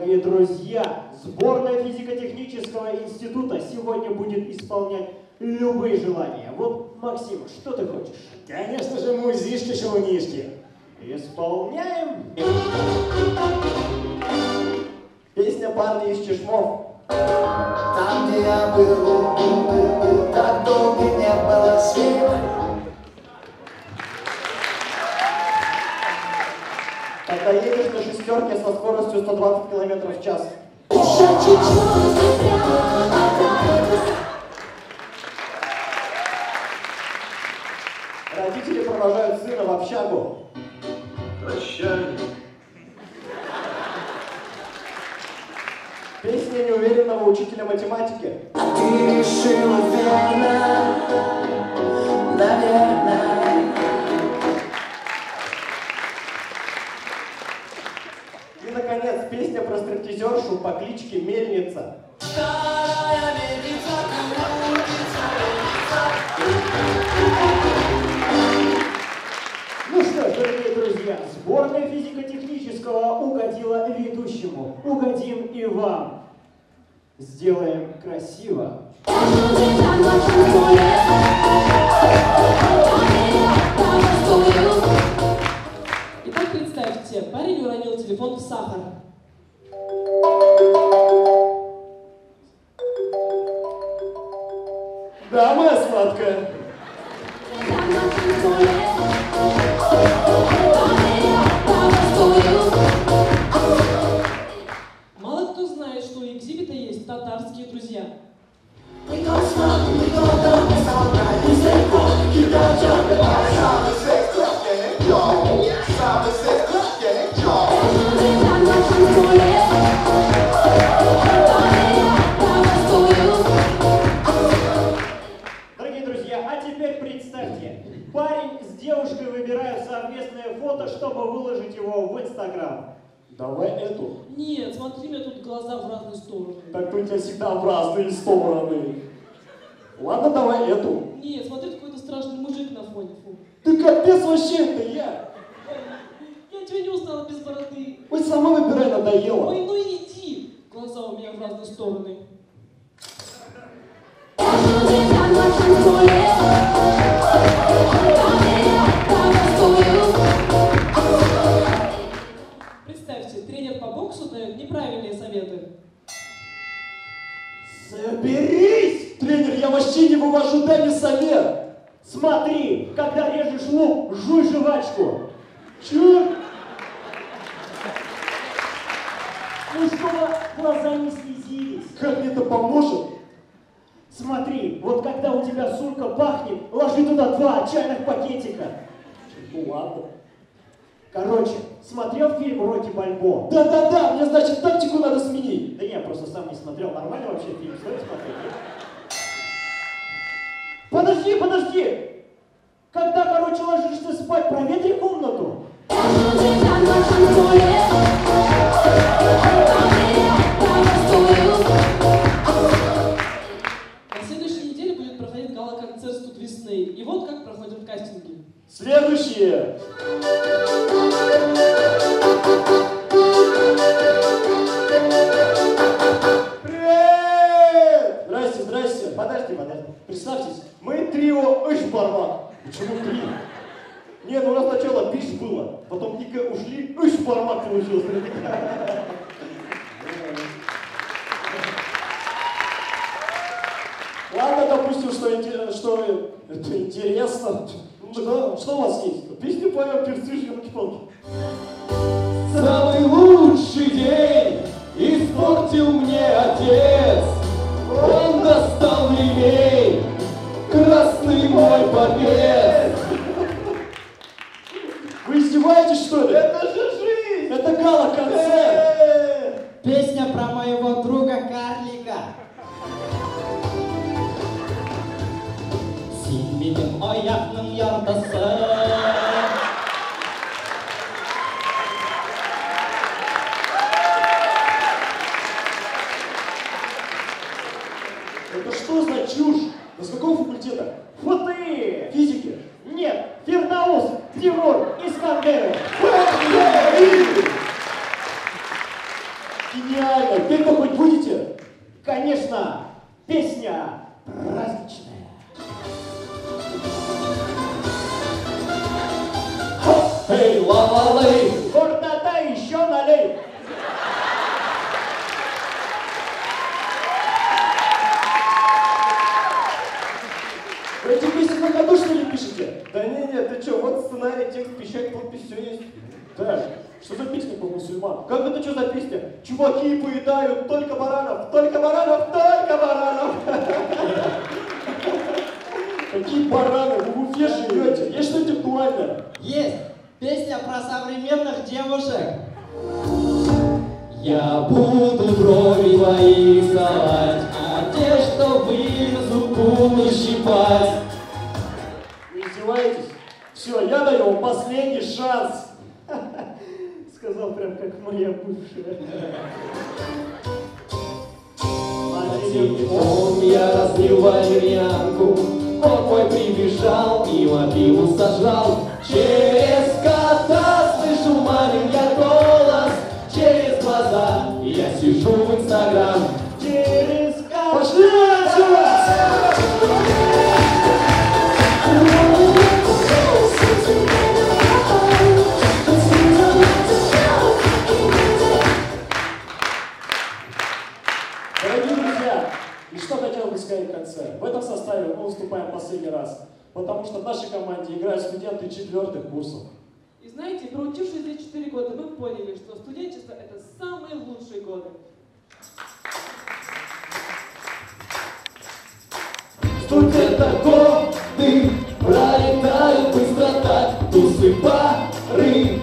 Дорогие друзья, сборная физико-технического института сегодня будет исполнять любые желания. Вот, Максим, что ты хочешь? Конечно же, музишки-шелунишки. Исполняем. Песня «Парни из Чешмов». Там, где я был, так долго не было света. Когда едешь на шестерке со скоростью 120 км в час. Родители провожают сына в общагу. Прощай. Песня неуверенного учителя математики. А ты решила верно, наверное. И, наконец, песня про стриптизершу по кличке Мельница. Ну что ж, дорогие друзья, сборная физико-технического угодила ведущему. Угодим и вам. Сделаем красиво. Итак, представьте, парень уронил телефон в сахар. Да, моя сладкая. Мало кто знает, что у Экзибита есть татарские друзья. Дорогие друзья, а теперь представьте, парень с девушкой выбирают совместное фото, чтобы выложить его в Инстаграм. Давай эту. Нет, смотри, у меня тут глаза в разные стороны. Так у тебя всегда в разные стороны. Ладно, давай эту. Нет, смотри, какой-то страшный мужик на фоне. Фу. Ты капец вообще, это я. Я тебя не узнала без бороды. Ой, сама выбирай, надоело. Ой, ну иди. Глаза у меня в разные стороны. Представьте, тренер по боксу дает неправильные советы. Соберись! Тренер, я вообще не вывожу, дай мне совет. Смотри, когда режешь лук, жуй жвачку. Чё? Ну чтобы глаза не слезились. Как мне это поможет? Смотри, вот когда у тебя сумка пахнет, ложи туда 2 чайных пакетика. Ну ладно. Короче, смотрел фильм «Рокки Бальбоа»? Да-да-да, мне, значит, тактику надо сменить. Да не, я просто сам не смотрел. Нормально вообще фильм? Стоит смотреть? Нет? Подожди! Когда, короче, ложишься спать, проветри комнату. На следующей неделе будет проходить гала-концерт «Студ весны». И вот как проходят кастинги. Следующее. Привет! Здрасте. Подожди. Представьтесь, мы трио Иш-Бармак. Почему три? Не, ну у нас сначала Биш было, потом Ника ушли, Иш-Бармак получилось. Ладно, допустим, что это интересно. Что у вас есть? Песню поем, перцы, елки-палки. Самый лучший день испортил мне отец. Он достал ремень, красный мой попец. Вы издеваетесь, что ли? Это же жизнь! Это гала-концерт! Песня про моего друга Карлика. Син минем аякның яртысы. Это что за чушь? Да с какого факультета? Вот ты! Физики. Нет, Фирдаус, Тимур, Искандеров. Гениально! конечно, песня праздничная. Эй, ла-ла-лей! Гордота еще налей. Вы эти песни на ходу, что ли, пишете? Да не-не, ты что, вот сценарий, текст, печать, подпись, все есть. Да, что за песня по мусульман? Как это что за песня? Чуваки поедают только баранов, только баранов, только баранов! Какие бараны? Вы в Уфе живете? Есть что-нибудь актуальное? Есть! Песня про современных девушек. Я буду брови твои рисовать, а те, что вылезут, буду щипать. Вы издеваетесь? Все, я даю вам последний шанс. Сказал прям как моя бывшая. На телефон я разлил валерьянку, кот мой прибежал и мобилу сожрал. Через кота слышу мамин я голос, через глаза я сижу в Инстаграм. Через Пошли отсюда! Дорогие друзья, и что хотел бы сказать в конце. В этом составе мы выступаем последний раз, потому что в нашей команде играют студенты 4-х курсов. И знаете, проучившись здесь 4 года, мы поняли, что студенчество — это самые лучшие годы. Студента годы пролетают быстро так, тусы пары